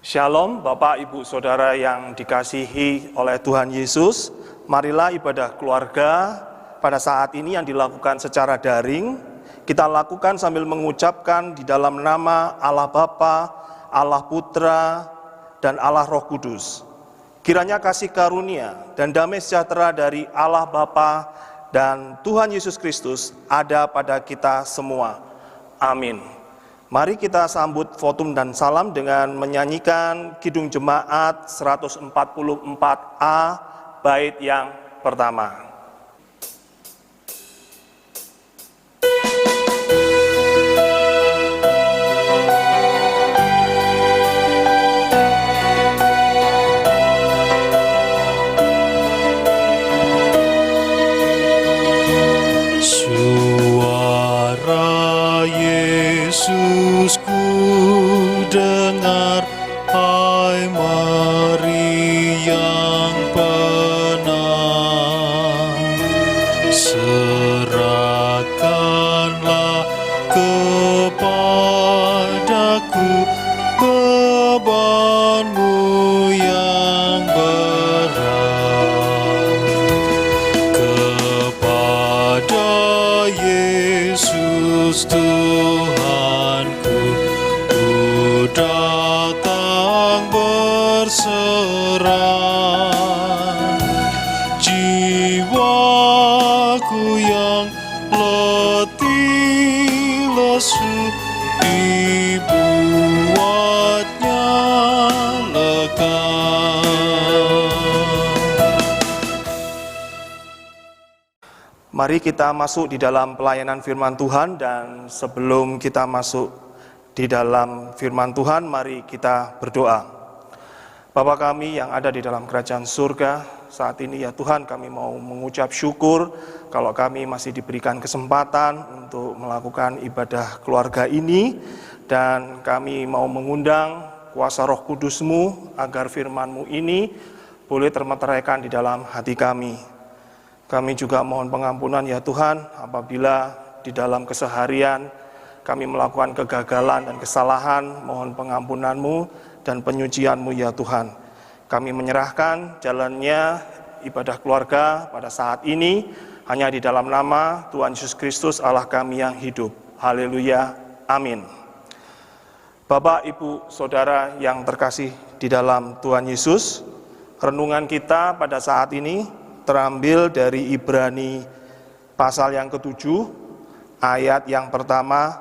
Shalom Bapak Ibu Saudara yang dikasihi oleh Tuhan Yesus. Marilah ibadah keluarga pada saat ini yang dilakukan secara daring, kita lakukan sambil mengucapkan di dalam nama Allah Bapa, Allah Putra, dan Allah Roh Kudus. Kiranya kasih karunia dan damai sejahtera dari Allah Bapa dan Tuhan Yesus Kristus ada pada kita semua. Amin. Mari kita sambut votum dan salam dengan menyanyikan Kidung Jemaat 144A bait yang pertama. Yesusku dengar, hai mari yang penang, serahkanlah kepadaku bebanmu yang berat, kepada Yesus Tuhanku ku datang berserah, jiwaku yang letih lesu dibuatnya lega. Mari kita masuk di dalam pelayanan firman Tuhan, dan sebelum kita masuk di dalam firman Tuhan, mari kita berdoa. Bapa kami yang ada di dalam kerajaan surga, saat ini ya Tuhan, kami mau mengucap syukur kalau kami masih diberikan kesempatan untuk melakukan ibadah keluarga ini, dan kami mau mengundang kuasa Roh Kudus-Mu agar firman-Mu ini boleh termeteraikan di dalam hati kami. Kami juga mohon pengampunan ya Tuhan apabila di dalam keseharian kami melakukan kegagalan dan kesalahan. Mohon pengampunan-Mu dan penyucian-Mu ya Tuhan. Kami menyerahkan jalannya ibadah keluarga pada saat ini hanya di dalam nama Tuhan Yesus Kristus Allah kami yang hidup. Haleluya, amin. Bapak, Ibu, Saudara yang terkasih di dalam Tuhan Yesus, renungan kita pada saat ini terambil dari Ibrani pasal yang ke-7, ayat yang pertama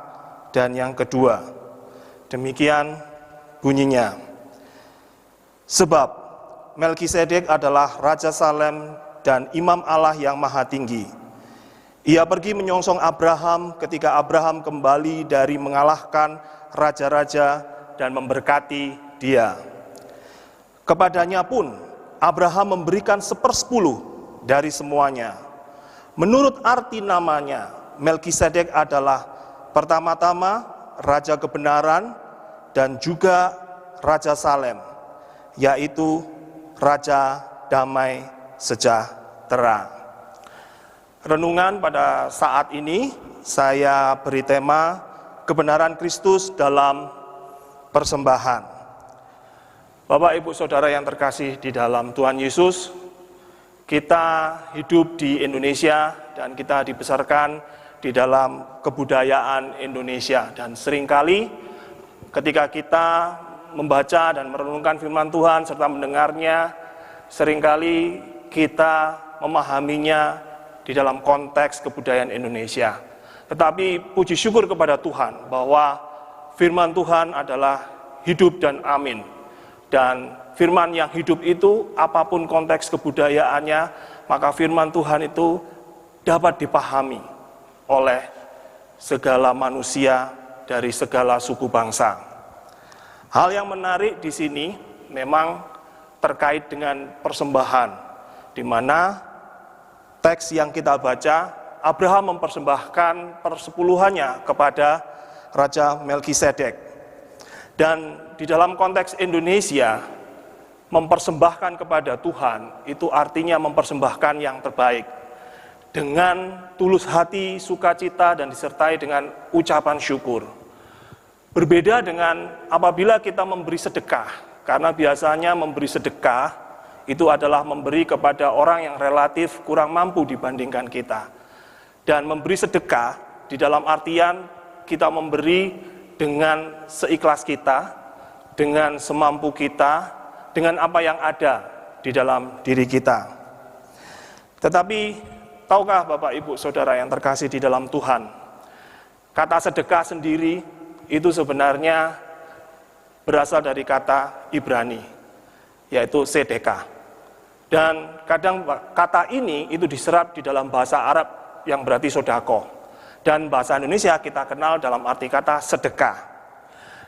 dan yang kedua. Demikian bunyinya. Sebab Melkisedek adalah Raja Salem dan Imam Allah yang Maha Tinggi. Ia pergi menyongsong Abraham ketika Abraham kembali dari mengalahkan raja-raja dan memberkati dia. Kepadanya pun Abraham memberikan 1/10 dari semuanya. Menurut arti namanya, Melkisedek adalah pertama-tama Raja Kebenaran dan juga Raja Salem, yaitu Raja Damai Sejahtera. Renungan pada saat ini saya beri tema kebenaran Kristus dalam persembahan. Bapak, Ibu, Saudara yang terkasih di dalam Tuhan Yesus, kita hidup di Indonesia dan kita dibesarkan di dalam kebudayaan Indonesia. Dan seringkali ketika kita membaca dan merenungkan firman Tuhan serta mendengarnya, seringkali kita memahaminya di dalam konteks kebudayaan Indonesia. Tetapi puji syukur kepada Tuhan bahwa firman Tuhan adalah hidup dan amin. Dan firman yang hidup itu, apapun konteks kebudayaannya, maka firman Tuhan itu dapat dipahami oleh segala manusia dari segala suku bangsa. Hal yang menarik di sini memang terkait dengan persembahan, di mana teks yang kita baca, Abraham mempersembahkan persepuluhannya kepada Raja Melkisedek. Dan di dalam konteks Indonesia, mempersembahkan kepada Tuhan itu artinya mempersembahkan yang terbaik. dengan tulus hati, sukacita, dan disertai dengan ucapan syukur. Berbeda dengan apabila kita memberi sedekah, karena biasanya memberi sedekah itu adalah memberi kepada orang yang relatif kurang mampu dibandingkan kita. Dan memberi sedekah di dalam artian kita memberi dengan seikhlas kita, dengan semampu kita, dengan apa yang ada di dalam diri kita. Tetapi tahukah Bapak Ibu Saudara yang terkasih di dalam Tuhan, kata sedekah sendiri itu sebenarnya berasal dari kata Ibrani, yaitu sedekah. Dan kadang kata ini itu diserap di dalam bahasa Arab yang berarti sodako. Dan bahasa Indonesia kita kenal dalam arti kata sedekah.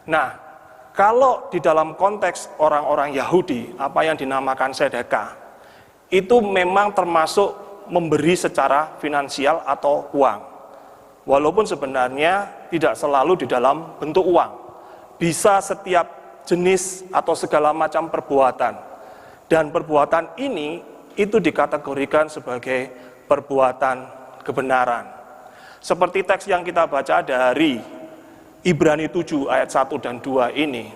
Nah, kalau di dalam konteks orang-orang Yahudi, apa yang dinamakan sedekah, itu memang termasuk memberi secara finansial atau uang. Walaupun sebenarnya tidak selalu di dalam bentuk uang. Bisa setiap jenis atau segala macam perbuatan. Dan perbuatan ini itu dikategorikan sebagai perbuatan kebenaran. Seperti teks yang kita baca dari Ibrani 7 ayat 1 dan 2 ini.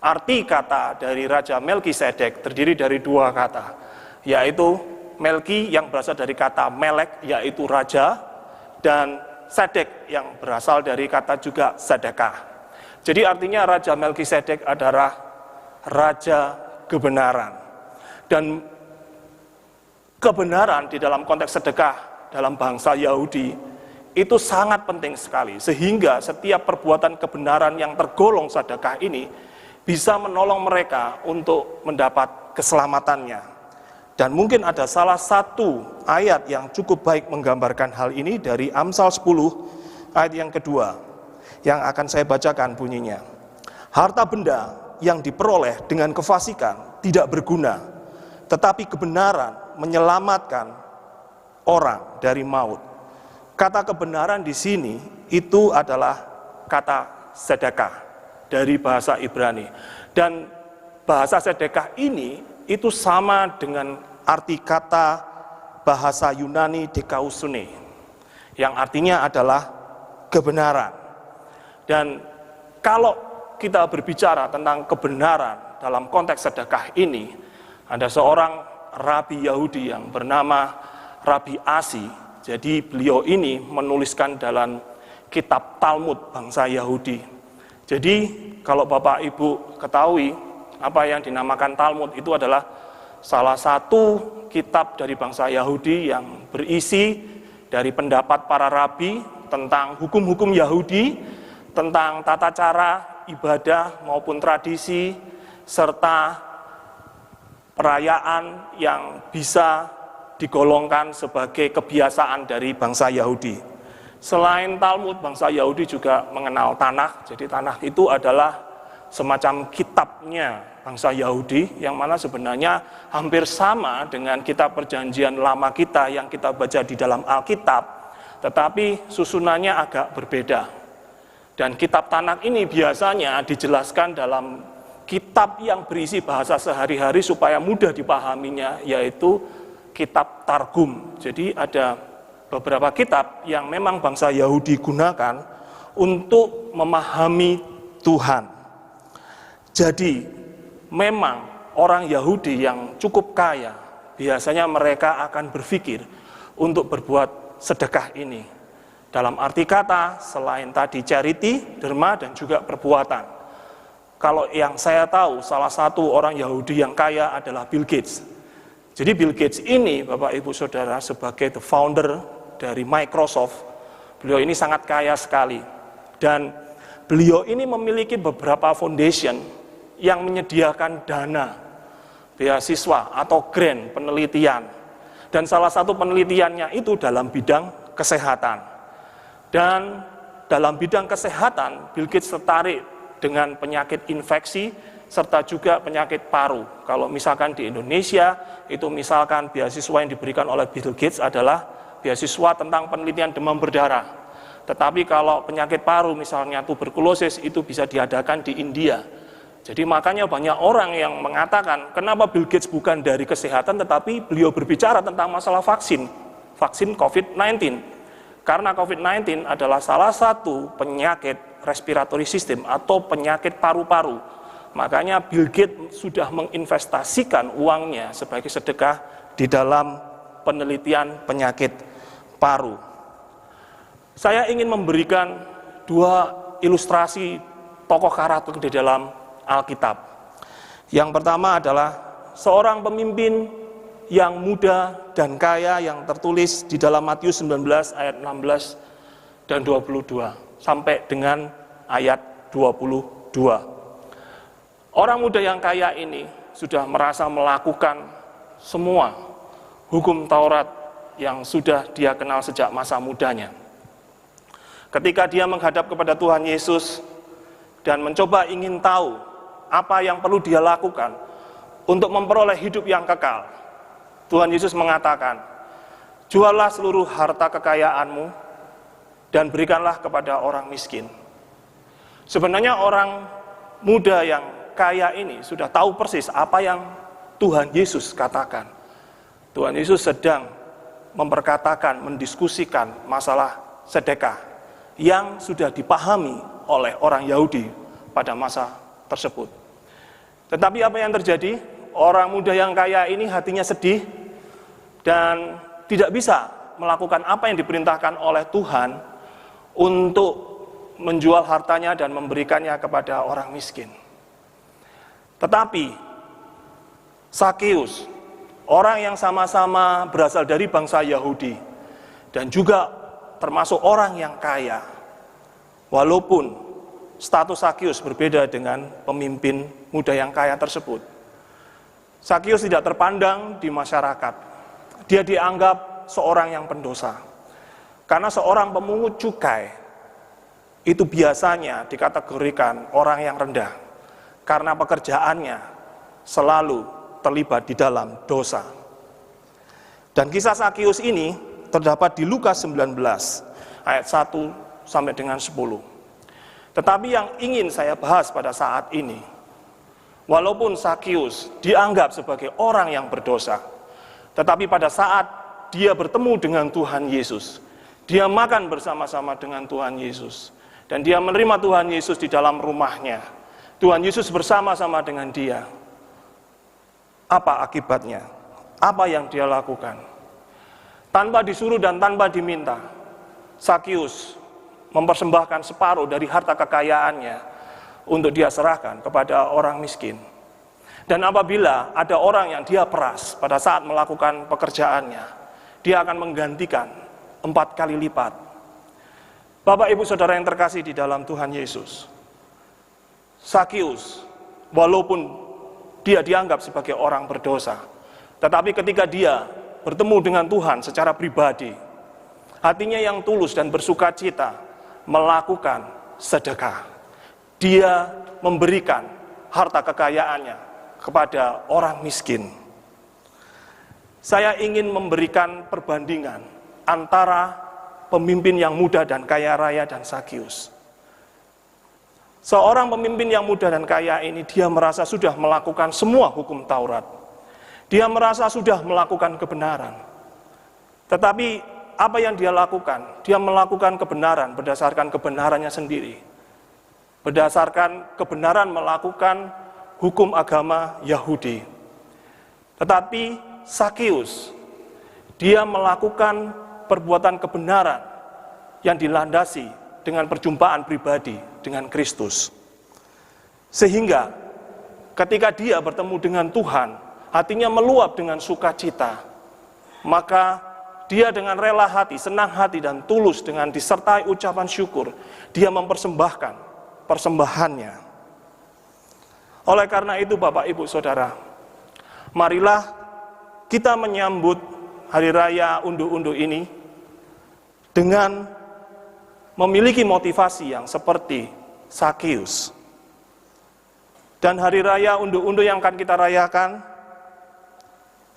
Arti kata dari Raja Melkisedek terdiri dari dua kata, yaitu Melki yang berasal dari kata melek, yaitu raja, dan sedek yang berasal dari kata juga sedekah. Jadi artinya Raja Melkisedek adalah raja kebenaran. Dan kebenaran di dalam konteks sedekah dalam bangsa Yahudi itu sangat penting sekali. Sehingga setiap perbuatan kebenaran yang tergolong sedekah ini bisa menolong mereka untuk mendapat keselamatannya. Dan mungkin ada salah satu ayat yang cukup baik menggambarkan hal ini dari Amsal 10 ayat yang kedua, yang akan saya bacakan bunyinya. Harta benda yang diperoleh dengan kefasikan tidak berguna, tetapi kebenaran menyelamatkan orang dari maut. Kata kebenaran di sini itu adalah kata sedekah dari bahasa Ibrani. Dan bahasa sedekah ini itu sama dengan arti kata bahasa Yunani dekausune, yang artinya adalah kebenaran. Dan kalau kita berbicara tentang kebenaran dalam konteks sedekah ini, ada seorang rabi Yahudi yang bernama Rabi Asi. Jadi beliau ini menuliskan dalam kitab Talmud bangsa Yahudi. Jadi kalau Bapak Ibu ketahui apa yang dinamakan Talmud itu adalah salah satu kitab dari bangsa Yahudi yang berisi dari pendapat para rabi tentang hukum-hukum Yahudi, tentang tata cara ibadah maupun tradisi, serta perayaan yang bisa digolongkan sebagai kebiasaan dari bangsa Yahudi. Selain Talmud, bangsa Yahudi juga mengenal Tanakh. Jadi Tanakh itu adalah semacam kitabnya bangsa Yahudi, yang mana sebenarnya hampir sama dengan kitab perjanjian lama kita yang kita baca di dalam Alkitab, tetapi susunannya agak berbeda. Dan kitab Tanakh ini biasanya dijelaskan dalam kitab yang berisi bahasa sehari-hari supaya mudah dipahaminya, yaitu kitab Targum. Jadi ada beberapa kitab yang memang bangsa Yahudi gunakan untuk memahami Tuhan. Jadi memang orang Yahudi yang cukup kaya, biasanya mereka akan berpikir untuk berbuat sedekah ini. Dalam arti kata, selain tadi charity, derma, dan juga perbuatan. Kalau yang saya tahu, salah satu orang Yahudi yang kaya adalah Bill Gates. Jadi Bill Gates ini, Bapak Ibu Saudara, sebagai the founder dari Microsoft, beliau ini sangat kaya sekali. Dan beliau ini memiliki beberapa foundation yang menyediakan dana, beasiswa atau grant penelitian. Dan salah satu penelitiannya itu dalam bidang kesehatan. Dan dalam bidang kesehatan, Bill Gates tertarik dengan penyakit infeksi, serta juga penyakit paru. Kalau misalkan di Indonesia, itu misalkan beasiswa yang diberikan oleh Bill Gates adalah beasiswa tentang penelitian demam berdarah. Tetapi kalau penyakit paru, misalnya tuberkulosis, itu bisa diadakan di India. Jadi makanya banyak orang yang mengatakan, kenapa Bill Gates bukan dari kesehatan, tetapi beliau berbicara tentang masalah vaksin COVID-19. Karena COVID-19 adalah salah satu penyakit respiratory system atau penyakit paru-paru. Makanya Bill Gates sudah menginvestasikan uangnya sebagai sedekah di dalam penelitian penyakit paru. Saya ingin memberikan dua ilustrasi tokoh karakter di dalam Alkitab. Yang pertama adalah seorang pemimpin yang muda dan kaya yang tertulis di dalam Matius 19 ayat 16 dan 22 sampai dengan ayat 22. Orang muda yang kaya ini sudah merasa melakukan semua hukum Taurat yang sudah dia kenal sejak masa mudanya. Ketika dia menghadap kepada Tuhan Yesus dan mencoba ingin tahu apa yang perlu dia lakukan untuk memperoleh hidup yang kekal, Tuhan Yesus mengatakan, "Juallah seluruh harta kekayaanmu dan berikanlah kepada orang miskin." Sebenarnya orang muda yang kaya ini sudah tahu persis apa yang Tuhan Yesus katakan. Tuhan Yesus sedang memperkatakan, mendiskusikan masalah sedekah yang sudah dipahami oleh orang Yahudi pada masa tersebut. Tetapi apa yang terjadi? Orang muda yang kaya ini hatinya sedih dan tidak bisa melakukan apa yang diperintahkan oleh Tuhan untuk menjual hartanya dan memberikannya kepada orang miskin. Tetapi Sakeus, orang yang sama-sama berasal dari bangsa Yahudi dan juga termasuk orang yang kaya, walaupun status Sakeus berbeda dengan pemimpin muda yang kaya tersebut, Sakeus tidak terpandang di masyarakat. Dia dianggap seorang yang pendosa. Karena seorang pemungut cukai itu biasanya dikategorikan orang yang rendah. Karena pekerjaannya selalu terlibat di dalam dosa. Dan kisah Sakeus ini terdapat di Lukas 19 ayat 1 sampai dengan 10. Tetapi yang ingin saya bahas pada saat ini, walaupun Sakeus dianggap sebagai orang yang berdosa, tetapi pada saat dia bertemu dengan Tuhan Yesus, dia makan bersama-sama dengan Tuhan Yesus, dan dia menerima Tuhan Yesus di dalam rumahnya. Tuhan Yesus bersama-sama dengan dia. Apa akibatnya? Apa yang dia lakukan? Tanpa disuruh dan tanpa diminta, Sakeus mempersembahkan separuh dari harta kekayaannya untuk dia serahkan kepada orang miskin. Dan apabila ada orang yang dia peras pada saat melakukan pekerjaannya, dia akan menggantikan 4 kali lipat. Bapak, Ibu, Saudara yang terkasih di dalam Tuhan Yesus, Sakeus, walaupun dia dianggap sebagai orang berdosa, tetapi ketika dia bertemu dengan Tuhan secara pribadi, hatinya yang tulus dan bersuka cita melakukan sedekah. Dia memberikan harta kekayaannya kepada orang miskin. Saya ingin memberikan perbandingan antara pemimpin yang muda dan kaya raya dan Sakeus. Seorang pemimpin yang muda dan kaya ini, dia merasa sudah melakukan semua hukum Taurat. Dia merasa sudah melakukan kebenaran. Tetapi apa yang dia lakukan? Dia melakukan kebenaran berdasarkan kebenarannya sendiri. Berdasarkan kebenaran melakukan hukum agama Yahudi. Tetapi Sakeus, dia melakukan perbuatan kebenaran yang dilandasi dengan perjumpaan pribadi dengan Kristus. Sehingga ketika dia bertemu dengan Tuhan, hatinya meluap dengan sukacita. Maka dia dengan rela hati, senang hati dan tulus dengan disertai ucapan syukur, dia mempersembahkan persembahannya. Oleh karena itu Bapak, Ibu, Saudara, marilah kita menyambut hari raya unduh-unduh ini dengan memiliki motivasi yang seperti Sakeus. Dan hari raya unduh-unduh yang akan kita rayakan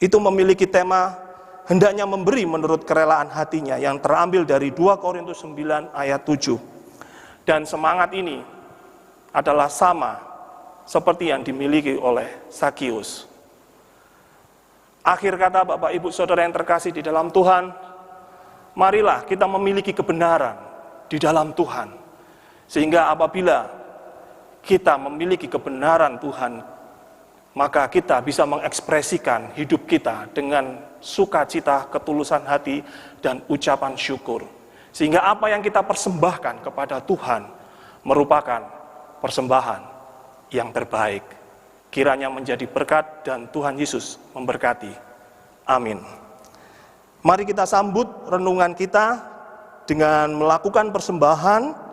itu memiliki tema hendaknya memberi menurut kerelaan hatinya yang terambil dari 2 Korintus 9 ayat 7. Dan semangat ini adalah sama seperti yang dimiliki oleh Sakeus. Akhir kata Bapak, Ibu, Saudara yang terkasih di dalam Tuhan, marilah kita memiliki kebenaran di dalam Tuhan. Sehingga apabila kita memiliki kebenaran Tuhan, maka kita bisa mengekspresikan hidup kita dengan sukacita, ketulusan hati, dan ucapan syukur. Sehingga apa yang kita persembahkan kepada Tuhan merupakan persembahan yang terbaik. Kiranya menjadi berkat dan Tuhan Yesus memberkati. Amin. Mari kita sambut renungan kita dengan melakukan persembahan,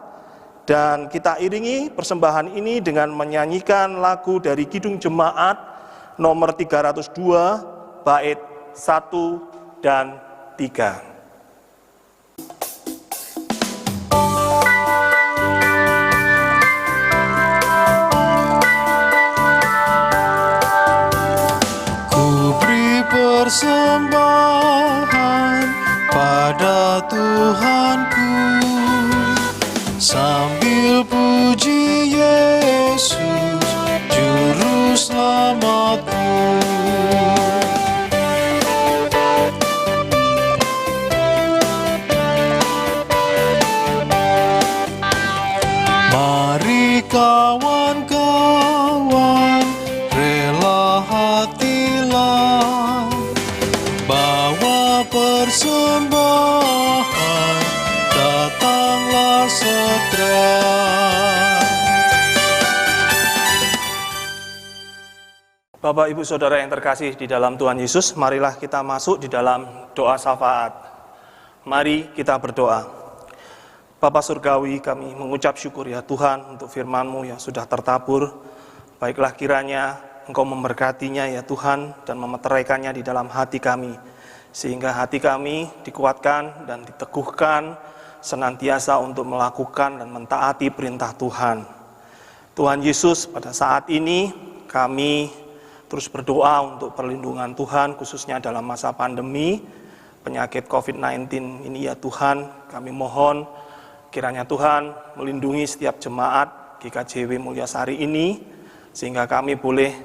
dan kita iringi persembahan ini dengan menyanyikan lagu dari Kidung Jemaat nomor 302 bait 1 dan 3. Persembahan pada Tuhanku, sambil puji Yesus Juru Selamatku. Mari kawan-kawan, rela hatilah, bawa persembahan, datanglah segera. Bapak, Ibu, Saudara yang terkasih di dalam Tuhan Yesus, marilah kita masuk di dalam doa syafaat. Mari kita berdoa. Bapa Surgawi, kami mengucap syukur ya Tuhan untuk firman-Mu yang sudah tertabur. Baiklah kiranya Engkau memberkatinya ya Tuhan dan memeteraikannya di dalam hati kami, sehingga hati kami dikuatkan dan diteguhkan senantiasa untuk melakukan dan mentaati perintah Tuhan. Tuhan Yesus, pada saat ini kami terus berdoa untuk perlindungan Tuhan, khususnya dalam masa pandemi penyakit COVID-19 ini ya Tuhan. Kami mohon kiranya Tuhan melindungi setiap jemaat GKJW Mulyasari ini, sehingga kami boleh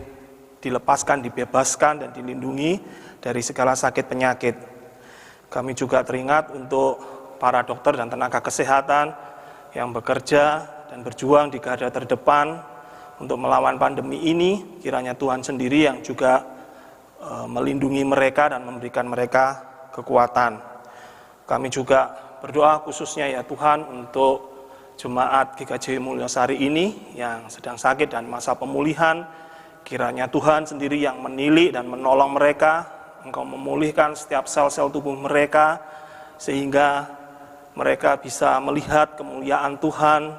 dilepaskan, dibebaskan, dan dilindungi dari segala sakit penyakit. Kami juga teringat untuk para dokter dan tenaga kesehatan yang bekerja dan berjuang di garda terdepan untuk melawan pandemi ini. Kiranya Tuhan sendiri yang juga melindungi mereka dan memberikan mereka kekuatan. Kami juga berdoa khususnya ya Tuhan untuk jemaat GKJ Mulyasari ini yang sedang sakit dan masa pemulihan. Kiranya Tuhan sendiri yang menilik dan menolong mereka. Engkau memulihkan setiap sel-sel tubuh mereka, sehingga mereka bisa melihat kemuliaan Tuhan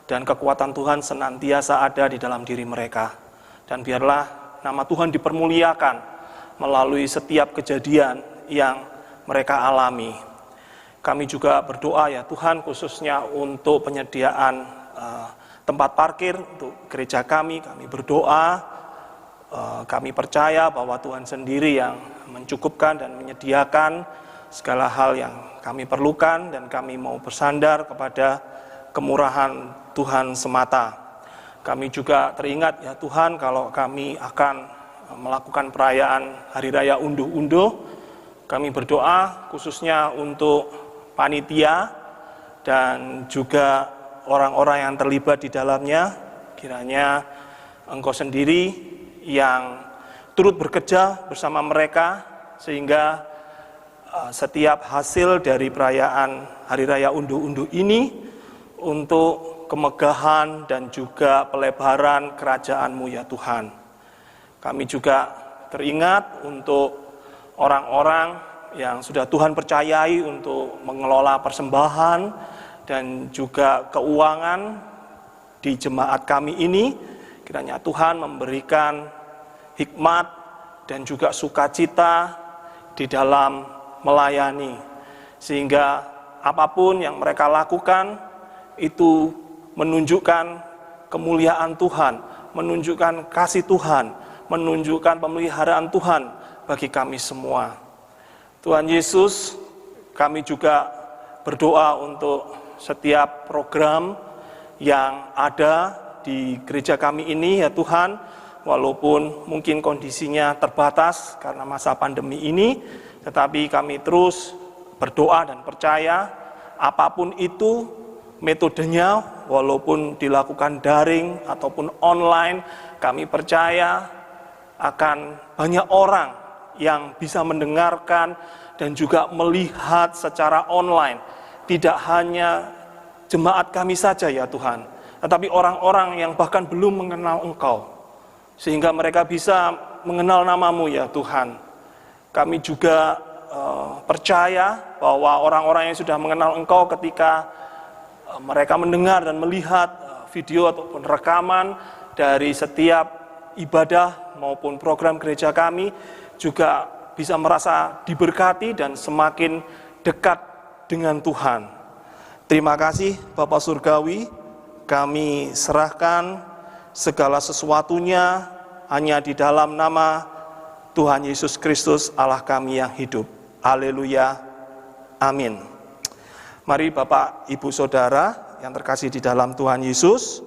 dan kekuatan Tuhan senantiasa ada di dalam diri mereka. Dan biarlah nama Tuhan dipermuliakan melalui setiap kejadian yang mereka alami. Kami juga berdoa ya Tuhan khususnya untuk penyediaan tempat parkir untuk gereja kami. Kami berdoa, kami percaya bahwa Tuhan sendiri yang mencukupkan dan menyediakan segala hal yang kami perlukan, dan kami mau bersandar kepada kemurahan Tuhan semata. Kami juga teringat ya Tuhan kalau kami akan melakukan perayaan Hari Raya Unduh-Unduh. Kami berdoa khususnya untuk panitia dan juga orang-orang yang terlibat di dalamnya. Kiranya Engkau sendiri yang turut bekerja bersama mereka, sehingga setiap hasil dari perayaan Hari Raya Unduh-Unduh ini untuk kemegahan dan juga pelebaran kerajaan-Mu ya Tuhan. Kami juga teringat untuk orang-orang yang sudah Tuhan percayai untuk mengelola persembahan dan juga keuangan di jemaat kami ini. Kiranya Tuhan memberikan hikmat dan juga sukacita di dalam melayani, sehingga apapun yang mereka lakukan itu menunjukkan kemuliaan Tuhan, menunjukkan kasih Tuhan, menunjukkan pemeliharaan Tuhan bagi kami semua. Tuhan Yesus, kami juga berdoa untuk setiap program yang ada di gereja kami ini ya Tuhan, walaupun mungkin kondisinya terbatas karena masa pandemi ini, tetapi kami terus berdoa dan percaya apapun itu metodenya, walaupun dilakukan daring ataupun online, kami percaya akan banyak orang yang bisa mendengarkan dan juga melihat secara online. Tidak hanya jemaat kami saja ya Tuhan, tetapi orang-orang yang bahkan belum mengenal Engkau, sehingga mereka bisa mengenal nama-Mu ya Tuhan. Kami juga percaya bahwa orang-orang yang sudah mengenal Engkau ketika mereka mendengar dan melihat video ataupun rekaman dari setiap ibadah maupun program gereja kami juga bisa merasa diberkati dan semakin dekat dengan Tuhan. Terima kasih Bapak Surgawi, kami serahkan segala sesuatunya hanya di dalam nama Tuhan Yesus Kristus Allah kami yang hidup. Haleluya, amin. Mari Bapak, Ibu, Saudara yang terkasih di dalam Tuhan Yesus,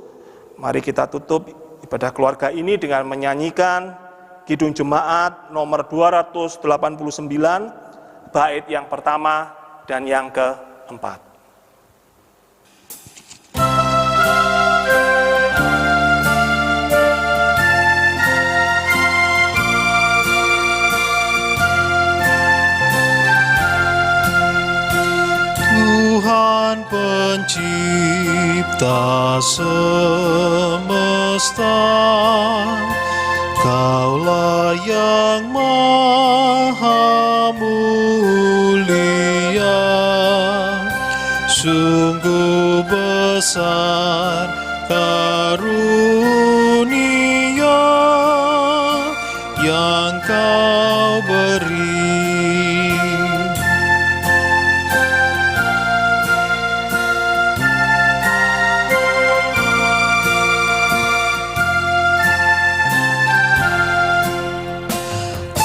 mari kita tutup ibadah keluarga ini dengan menyanyikan Kidung Jemaat nomor 289, bait yang pertama dan yang keempat. Tuhan pencipta semesta, Kaulah yang maha mulia, sungguh besar karunia yang Kau beri.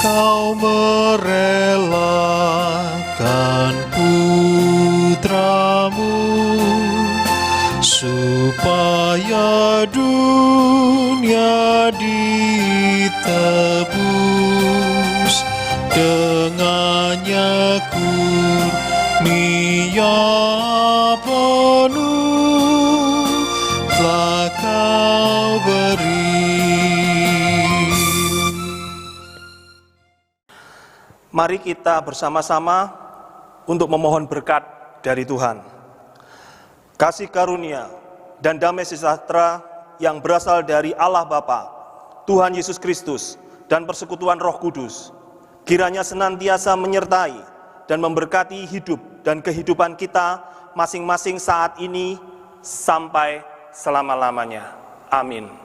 Kau merelakan putra-Mu supaya dunia ditebus, dengannya kurnia penuh telah Kau beri. Mari kita bersama-sama untuk memohon berkat dari Tuhan. Kasih karunia dan damai sejahtera yang berasal dari Allah Bapa, Tuhan Yesus Kristus, dan persekutuan Roh Kudus, kiranya senantiasa menyertai dan memberkati hidup dan kehidupan kita masing-masing saat ini sampai selama-lamanya. Amin.